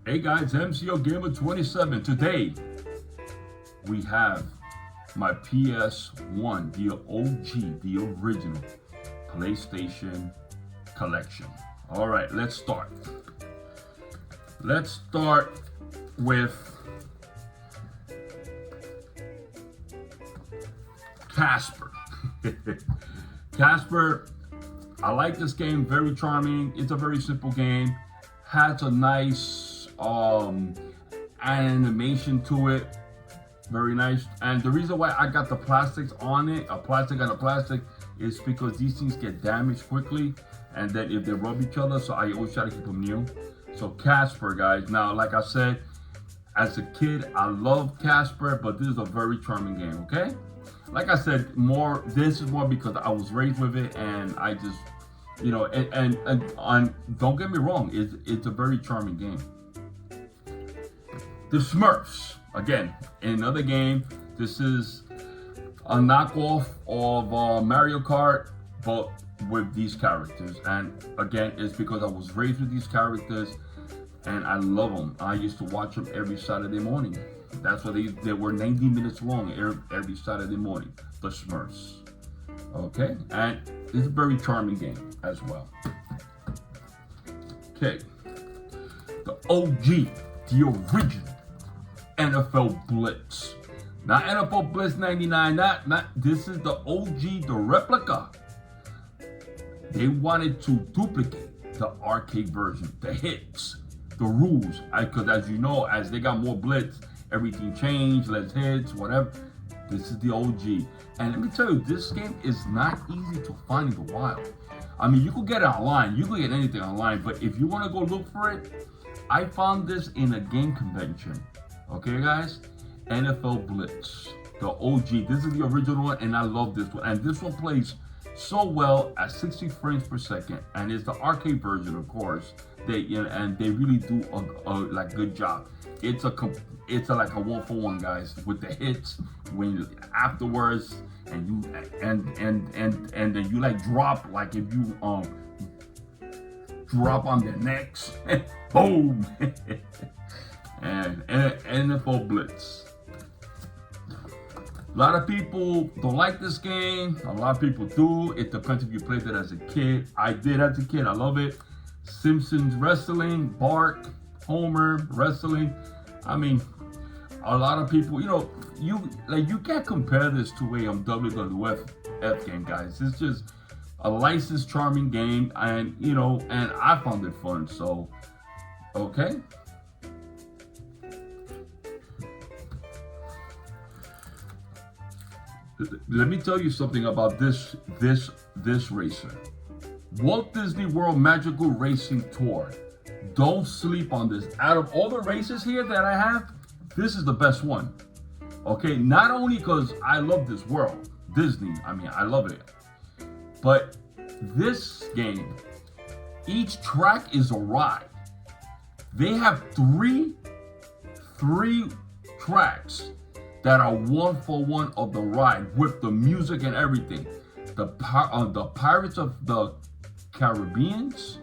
Hey guys, MCOGAMER27. Today we have my PS1, the OG, the original PlayStation collection. All right, let's start. Let's start with Casper. Casper, I like this game, very charming. It's a very simple game. Has a nice animation to it. Very nice. And the reason why I got the plastics on it, a plastic on a plastic, is because these things get damaged quickly. And then if they rub each other, so I always try to keep them new. So Casper, guys. Now, like I said, as a kid, I loved Casper, but this is a very charming game, okay? Like I said, this is more because I was raised with it, and I just, and don't get me wrong, it's a very charming game. The Smurfs, again, another game. This is a knockoff of Mario Kart, but with these characters. And again, it's because I was raised with these characters, and I love them. I used to watch them every Saturday morning. That's why they were 90 minutes long every Saturday morning. The Smurfs. Okay, and it's a very charming game as well. Okay, the OG, the original NFL Blitz. Not NFL Blitz 99. Not this is the OG, the replica. They wanted to duplicate the arcade version, the hits, the rules. Because as you know, as they got more Blitz, everything changed, less hits, whatever. This is the OG. And let me tell you, this game is not easy to find in the wild. I mean, you could get it online. You could get anything online. But if you want to go look for it, I found this in a game convention. Okay, guys? NFL Blitz. The OG. This is the original one, and I love this one. And this one plays so well at 60 frames per second. And it's the arcade version, of course. And they really do a good job. It's like a 1-for-1, guys, with the hits when afterwards, and then you like drop, like if you drop on their necks, boom. and NFL Blitz. A lot of people don't like this game. A lot of people do. It depends if you played it as a kid. I did as a kid. I love it. Simpsons wrestling, Bart, Homer wrestling. I mean, a lot of people, you can't compare this to a WWF game, guys. It's just a licensed, charming game, and and I found it fun. So, okay. Let me tell you something about this racer. Walt Disney World Magical Racing Tour. Don't sleep on this. Out of all the races here that I have, this is the best one. Okay, not only because I love this world, Disney, I love it. But this game, each track is a ride. They have three tracks that are 1-for-1 of the ride with the music and everything. The Pirates of the Caribbeans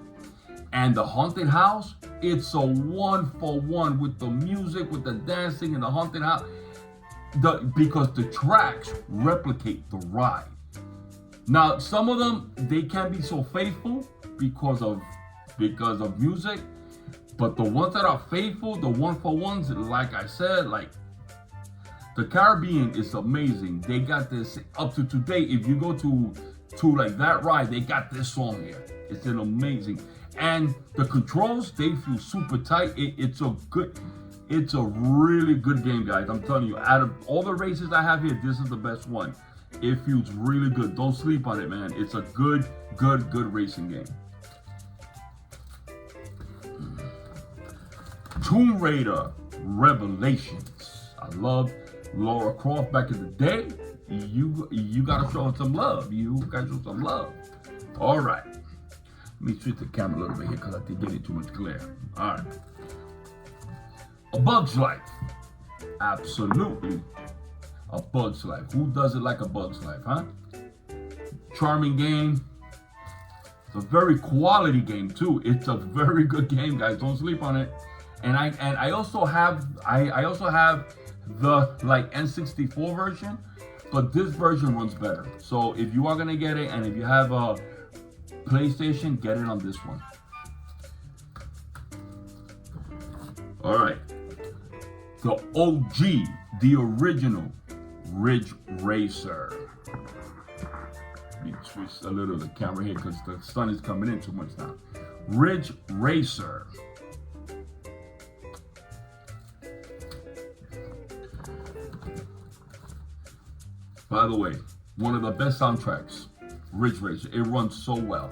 and the Haunted House, it's a 1-for-1 with the music, with the dancing and the Haunted House. Because the tracks replicate the ride. Now, some of them, they can't be so faithful because of music, but the ones that are faithful, the 1-for-1s, like I said, like the Caribbean is amazing. They got this up to today. If you go to like that ride, they got this song here. It's an amazing. And the controls, they feel super tight. It's a really good game, guys. I'm telling you, out of all the races I have here, this is the best one. It feels really good. Don't sleep on it, man. It's a good racing game. Tomb Raider Revelations. I love Lara Croft back in the day. You gotta show some love. You gotta show some love. All right. Let me switch the camera a little bit here because I think getting too much glare. All right. A Bug's Life. Absolutely. A Bug's Life. Who doesn't like a Bug's Life, huh? Charming game. It's a very quality game too. It's a very good game, guys. Don't sleep on it. And I also have the like N64 version, but this version runs better. So if you are gonna get it, and if you have a PlayStation, get it on this one. All right, the OG, the original Ridge Racer. Let me switch a little of the camera here because the sun is coming in too much now. Ridge Racer. By the way, one of the best soundtracks, Ridge Racer. It runs so well.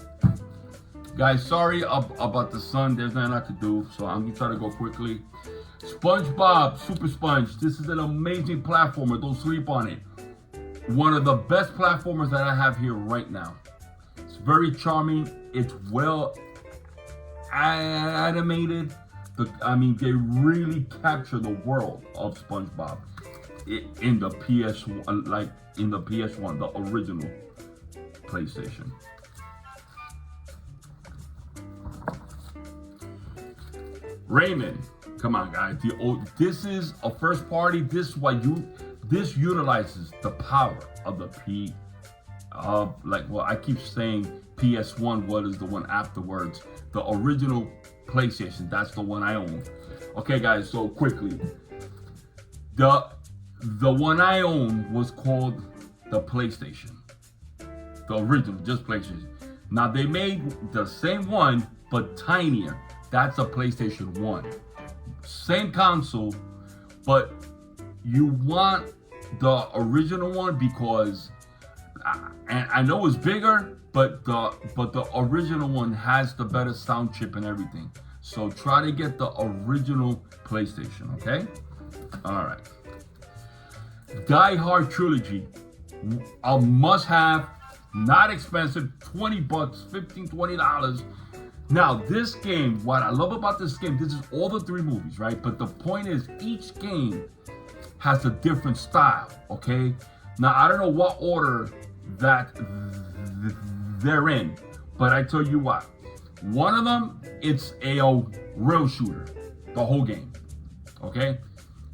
Guys, sorry about the sun. There's nothing I could do, so I'm gonna try to go quickly. SpongeBob Super Sponge. This is an amazing platformer. Don't sleep on it. One of the best platformers that I have here right now. It's very charming. It's well animated. I mean, they really capture the world of SpongeBob in the PS1, like in the PS1, the original PlayStation. Rayman, come on, guys. This is a first party. This utilizes the power of the I keep saying PS1. What is the one afterwards? The original PlayStation. That's the one I own. Okay, guys. So quickly, the one I own was called the PlayStation. The original, just PlayStation. Now they made the same one, but tinier. That's a PlayStation 1. Same console, but you want the original one because and I know it's bigger, but the original one has the better sound chip and everything. So try to get the original PlayStation, okay? All right. Die Hard Trilogy, a must-have, not expensive, 20 bucks, $15, $20. Now, this game, what I love about this game, this is all the 3 movies, right? But the point is, each game has a different style, okay? Now, I don't know what order that they're in, but I tell you what, one of them, it's a rail shooter, the whole game, okay?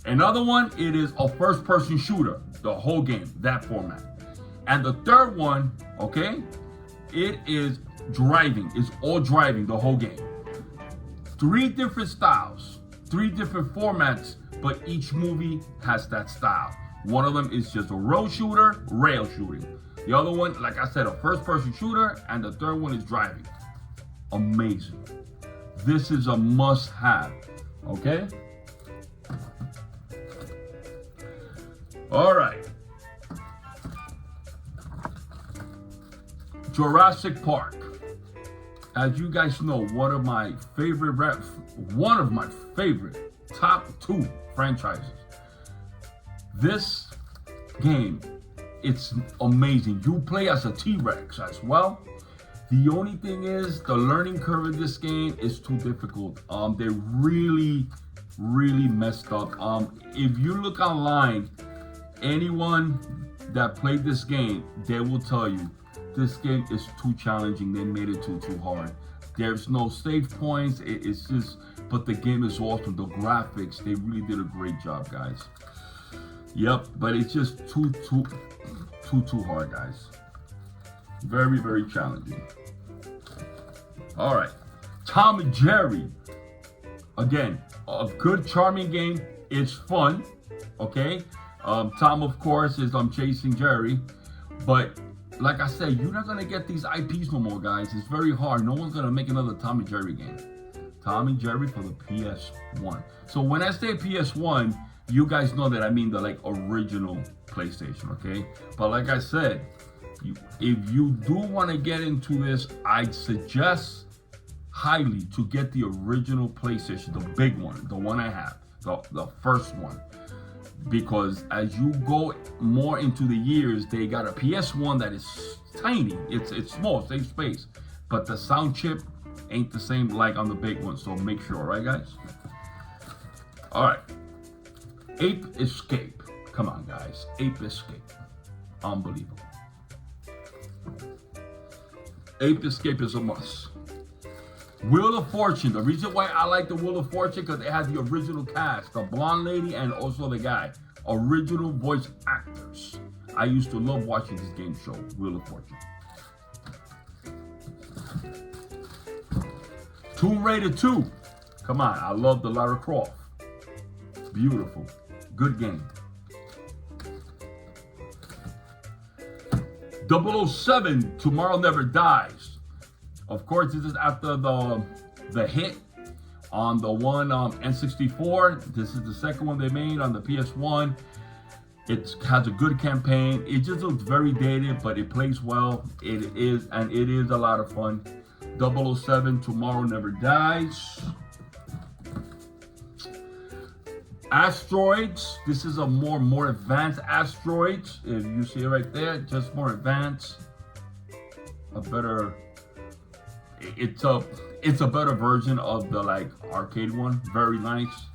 Another one, it is a first-person shooter, the whole game, that format. And the third one, okay, it is driving. It's all driving, the whole game. 3 different styles, 3 different formats, but each movie has that style. One of them is just a road shooter, rail shooting. The other one, like I said, a first-person shooter, and the third one is driving. Amazing. This is a must-have, okay? All right. Jurassic Park. As you guys know, one of my favorite top 2 franchises. This game, it's amazing. You play as a T-Rex as well. The only thing is the learning curve in this game is too difficult. They really messed up. If you look online, anyone that played this game, they will tell you this game is too challenging. They made it too hard. There's no save points. It's just, but the game is awesome. The graphics, they really did a great job, guys. Yep, but it's just too hard, guys. Very challenging. All right, Tom and Jerry. Again, a good, charming game. It's fun. Okay. Tom, of course, is chasing Jerry, but like I said, you're not gonna get these IPs no more, guys. It's very hard. No one's gonna make another Tom and Jerry game. Tom and Jerry for the PS1. So when I say PS1, you guys know that I mean the original PlayStation, okay? But like I said, if you do want to get into this, I'd suggest highly to get the original PlayStation, the big one, the one I have, the first one. Because as you go more into the years, they got a PS1 that is tiny. It's small, same space, but the sound chip ain't the same like on the big one. So make sure, right, guys? All right, Ape Escape. Come on, guys, Ape Escape, unbelievable. Ape Escape is a must. Wheel of Fortune. The reason why I like the Wheel of Fortune because it has the original cast, the blonde lady and also the guy, original voice actors. I used to love watching this game show, Wheel of Fortune. Tomb Raider 2. Come on, I love the Lara Croft. Beautiful. Good game. 007, Tomorrow Never Dies. Of course, this is after the hit on the one N64. This is the second one they made on the PS1. It has a good campaign. It just looks very dated, but it plays well. It is a lot of fun. 007, Tomorrow Never Dies. Asteroids. This is a more advanced Asteroids. If you see it right there, just more advanced. It's a better version of the arcade one. Very nice.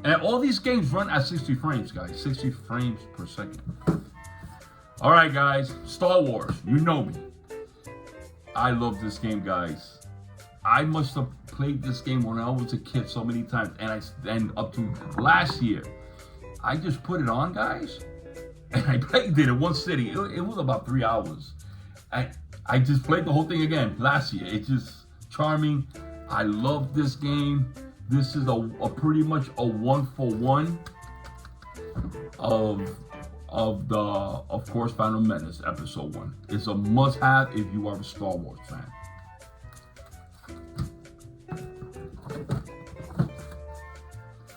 And all these games run at 60 frames, guys. 60 frames per second. All right, guys. Star Wars. You know me. I love this game, guys. I must have played this game when I was a kid so many times, and up to last year, I just put it on, guys, and I played it in one sitting. It was about 3 hours. I just played the whole thing again last year. It's just charming. I love this game. This is a pretty much a 1-for-1 of course, Phantom Menace Episode 1. It's a must-have if you are a Star Wars fan.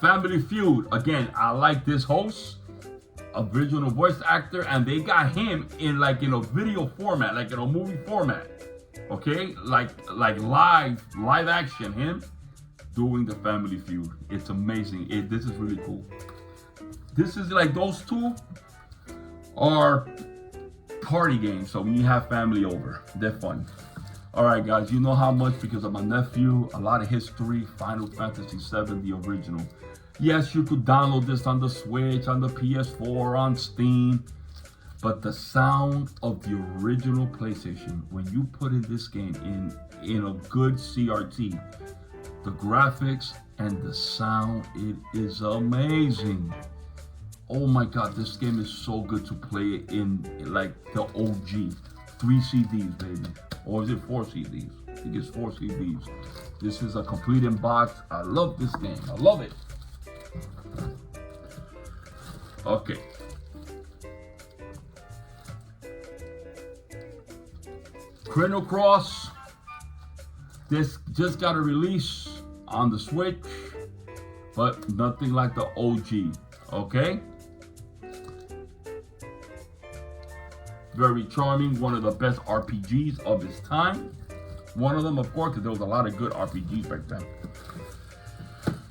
Family Feud. Again, I like this host, original voice actor, and they got him in a video format, like in a movie format. Okay, like live action. Him doing the Family Feud. It's amazing. This is really cool. This is those two are party games. So when you have family over, they're fun. All right, guys. You know how much because of my nephew. A lot of history. Final Fantasy VII, the original. Yes, you could download this on the Switch, on the PS4, on Steam. But the sound of the original PlayStation, when you put in this game in a good CRT, the graphics and the sound, it is amazing. Oh my God, this game is so good to play in the OG. 3 CDs, baby. Or is it 4 CDs? I think it's 4 CDs. This is a complete in box. I love this game. I love it. Okay. Chrono Cross. This just got a release on the Switch, but nothing like the OG. Okay. Very charming. One of the best RPGs of its time. One of them, of course, because there was a lot of good RPGs back then.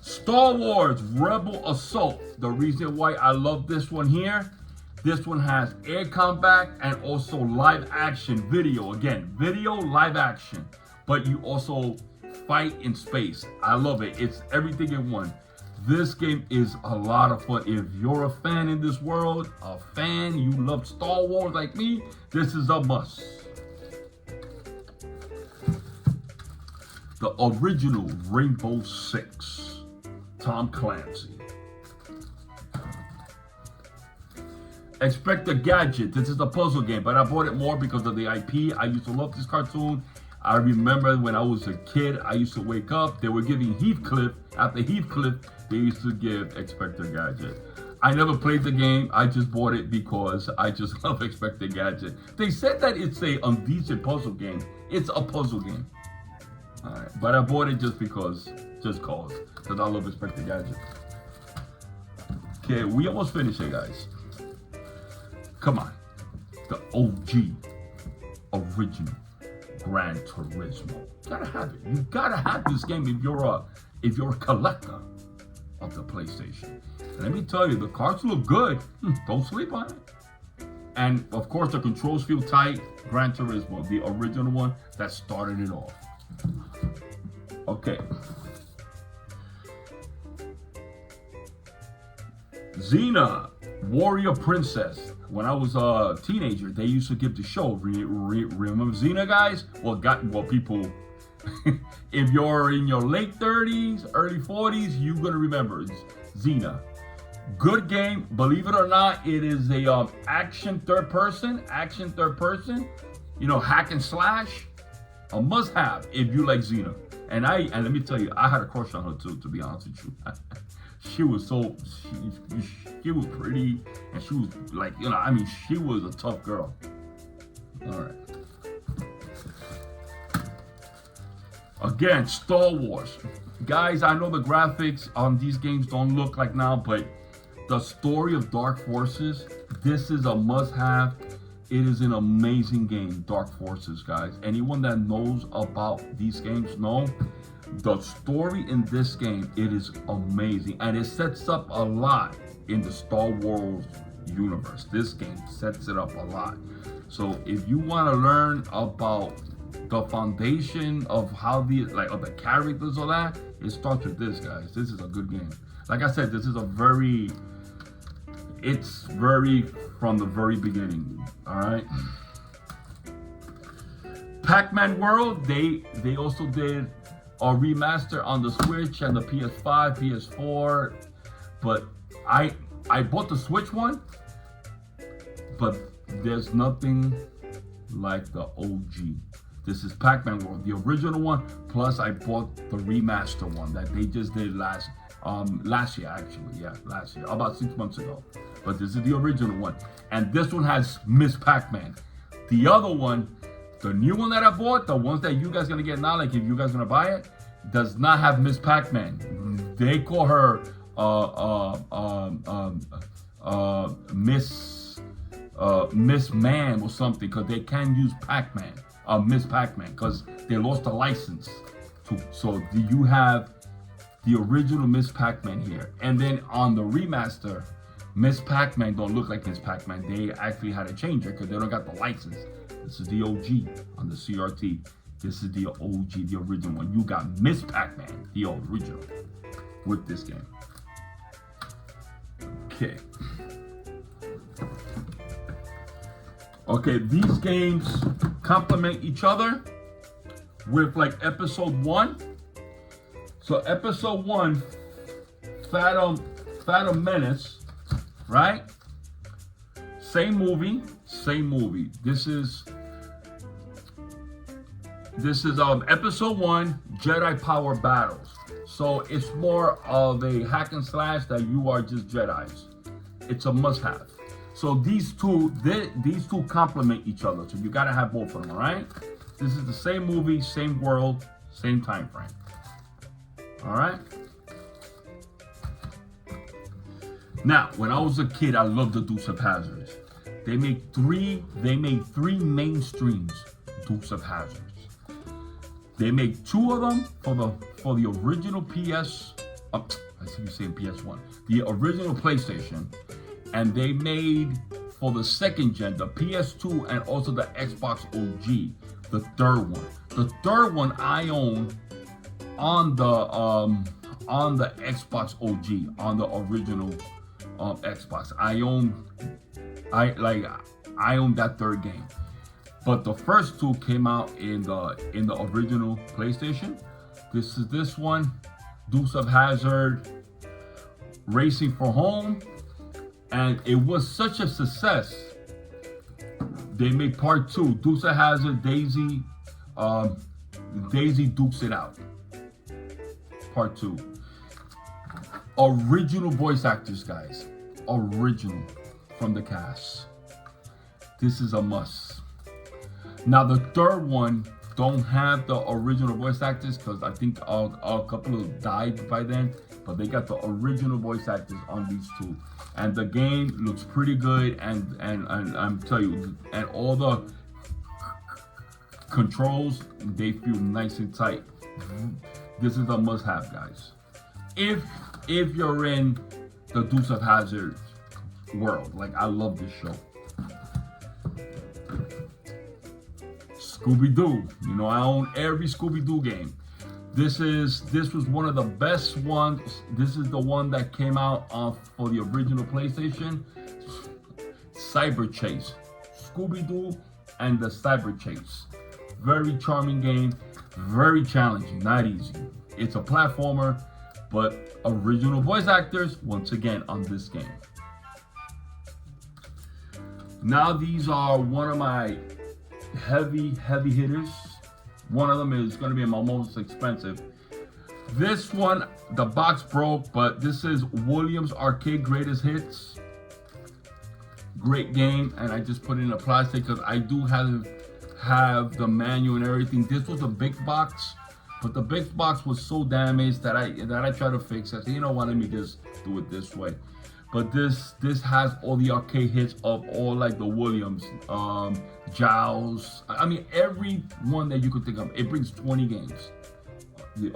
Star Wars Rebel Assault. The reason why I love this one here, this one has air combat and also live action video. Again, video, live action. But you also fight in space. I love it. It's everything in one. This game is a lot of fun. If you're a fan in this world, you love Star Wars like me, this is a must. The original Rainbow Six, Tom Clancy. Expect a Gadget. This is a puzzle game, but I bought it more because of the IP. I used to love this cartoon. I remember when I was a kid, I used to wake up. They were giving Heathcliff, after Heathcliff, they used to give Expect a Gadget. I never played the game. I just bought it because I just love Expect a Gadget. They said that it's a undecent puzzle game. It's a puzzle game. All right, but I bought it just cause I love Expect a Gadget. Okay, we almost finished it, guys. Come on, the OG, original Gran Turismo. Gotta have it. You gotta have this game if you're a collector of the PlayStation. And let me tell you, the cards look good. Don't sleep on it. And of course, the controls feel tight. Gran Turismo, the original one that started it off. Okay. Xena, Warrior Princess. When I was a teenager, they used to give the show. Remember Xena, guys? Well, people If you're in your late 30s, early 40s, you're gonna remember Xena. Good game, believe it or not. It is a action third person, you know, hack and slash. A must-have if you like Xena. And let me tell you, I had a crush on her too, to be honest with you. She was she was pretty, and she was like, you know, I mean, she was a tough girl. All right. Again, Star Wars. Guys, I know the graphics on these games don't look like now, but the story of Dark Forces, this is a must-have. It is an amazing game, Dark Forces, guys. Anyone that knows about these games know the story in this game. It is amazing, and it sets up a lot in the Star Wars universe. This game sets it up a lot. So if you want to learn about the foundation of how of the characters or that, it starts with this, guys. This is a good game. Like I said, this is it's very from the very beginning. All right. Pac-Man World, they also did a remaster on the Switch and the PS5, PS4, but I bought the Switch one, but there's nothing like the OG. This is Pac-Man World, the original one, plus I bought the remaster one that they just did last year, actually. Yeah, last year, about 6 months ago. But this is the original one, and this one has Miss Pac-Man. The other one, the new one that I bought, the ones that you guys gonna get now, like if you guys gonna buy it, does not have Miss Pac-Man. They call her Miss Man or something, because they can't use Pac-Man, Miss Pac-Man, because they lost the license. So you have the original Miss Pac-Man here, and then on the remaster, Miss Pac-Man don't look like Miss Pac-Man. They actually had to change her because they don't got the license. This is the OG on the CRT. This is the OG, the original one. You got Miss Pac-Man, the original, with this game. Okay. Okay, these games complement each other with like episode 1. So episode 1, Phantom Menace, right? Same movie. This is episode 1, Jedi Power Battles. So it's more of a hack and slash that you are just Jedis. It's a must-have. So these two complement each other. So you gotta have both of them, all right? This is the same movie, same world, same time frame. All right. Now, when I was a kid, I loved the Dukes of Hazzards. They made three mainstreams Dukes of Hazzards. They made 2 of them for the original PS. I see you saying PS1. The original PlayStation, and they made for the second gen, the PS2, and also the Xbox OG, the third one. The third one I own on the Xbox OG, on the original Xbox. I own that third game. But the first 2 came out in the original PlayStation. This is this one, Dukes of Hazzard, Racing for Home, and it was such a success. They made part 2, Dukes of Hazzard, Daisy Dukes It Out. Part 2. Original voice actors, guys. Original from the cast. This is a must. Now the third one don't have the original voice actors because I think a couple of died by then, but they got the original voice actors on these 2. And the game looks pretty good, and I'm telling you, and all the controls, they feel nice and tight. This is a must-have, guys. If you're in the Dukes of Hazzard world, like I love this show. Scooby-Doo. You know, I own every Scooby-Doo game. This was one of the best ones. This is the one that came out for the original PlayStation. Cyber Chase. Scooby-Doo and the Cyber Chase. Very charming game. Very challenging, not easy. It's a platformer, but original voice actors, once again, on this game. Now these are one of my heavy hitters. One of them is going to be my most expensive. This one, the box broke, but this is Williams Arcade Greatest Hits. Great game, and I just put it in a plastic because I do have the manual and everything. This was a big box, but the big box was so damaged that I tried to fix it. I said, you know what, let me just do it this way. But this has all the arcade hits of all like the Williams, Giles. I mean, every one that you could think of. It brings 20 games. The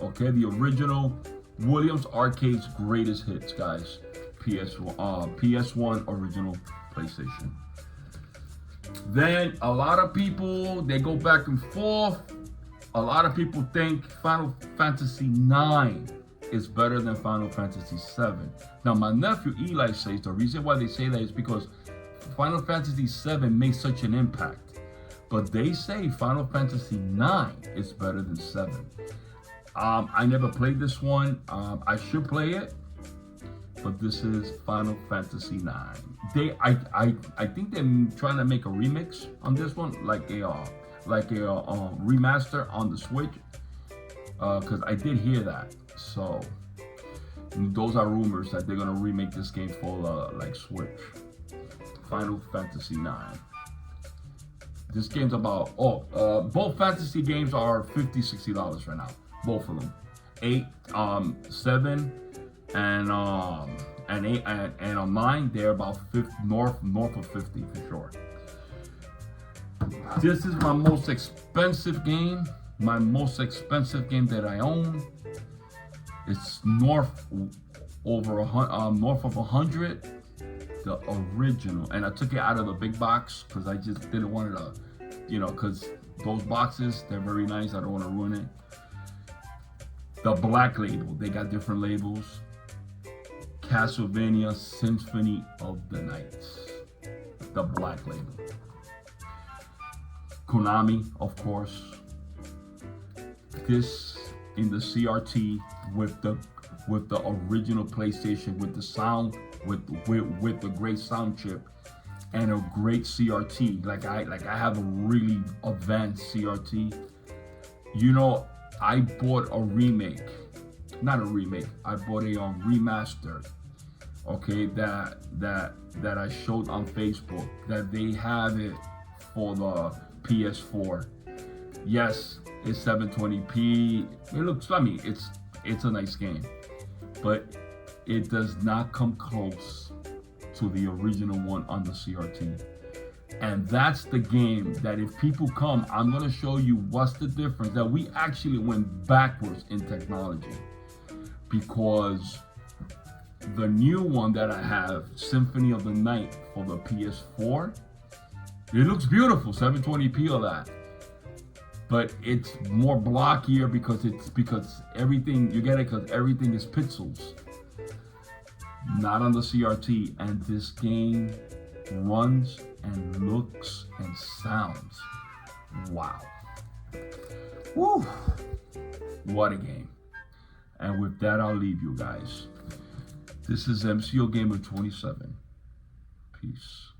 original Williams Arcade's Greatest Hits, guys. PS1 original PlayStation. Then a lot of people, they go back and forth. A lot of people think Final Fantasy 9 is better than Final Fantasy 7. Now, my nephew Eli says the reason why they say that is because Final Fantasy 7 made such an impact. But they say Final Fantasy 9 is better than 7. I never played this one. I should play it, but this is Final Fantasy 9. I think they're trying to make a remix on this one, like a remaster on the Switch, because I did hear that. So those are rumors that they're gonna remake this game for like Switch. Final Fantasy 9. This game's about both fantasy games are $50-$60 right now. Both of them, 8, 7, and 8 and on 9, they're about north of 50 for sure. This is my most expensive game. My most expensive game that I own. It's north of 100. The original, and I took it out of the big box because I just didn't want it to, because those boxes, they're very nice. I don't want to ruin it. The black label, they got different labels. Castlevania Symphony of the Night. The black label. Konami, of course. This in the CRT with the original PlayStation, with the sound, with the great sound chip, and a great CRT. Like I have a really advanced CRT. I bought a remake, not a remake. I bought a remaster. Okay, that I showed on Facebook. That they have it for the PS4. Yes, it's 720p. It looks, it's a nice game, but it does not come close to the original one on the CRT. And that's the game that if people come, I'm gonna show you what's the difference, that we actually went backwards in technology, because the new one that I have, Symphony of the Night for the PS4, it looks beautiful, 720p all that. But it's more blockier because everything, you get it, because everything is pixels. Not on the CRT, and this game runs and looks and sounds. Wow. Woo! What a game. And with that, I'll leave you guys. This is MCOGAMER27. Peace.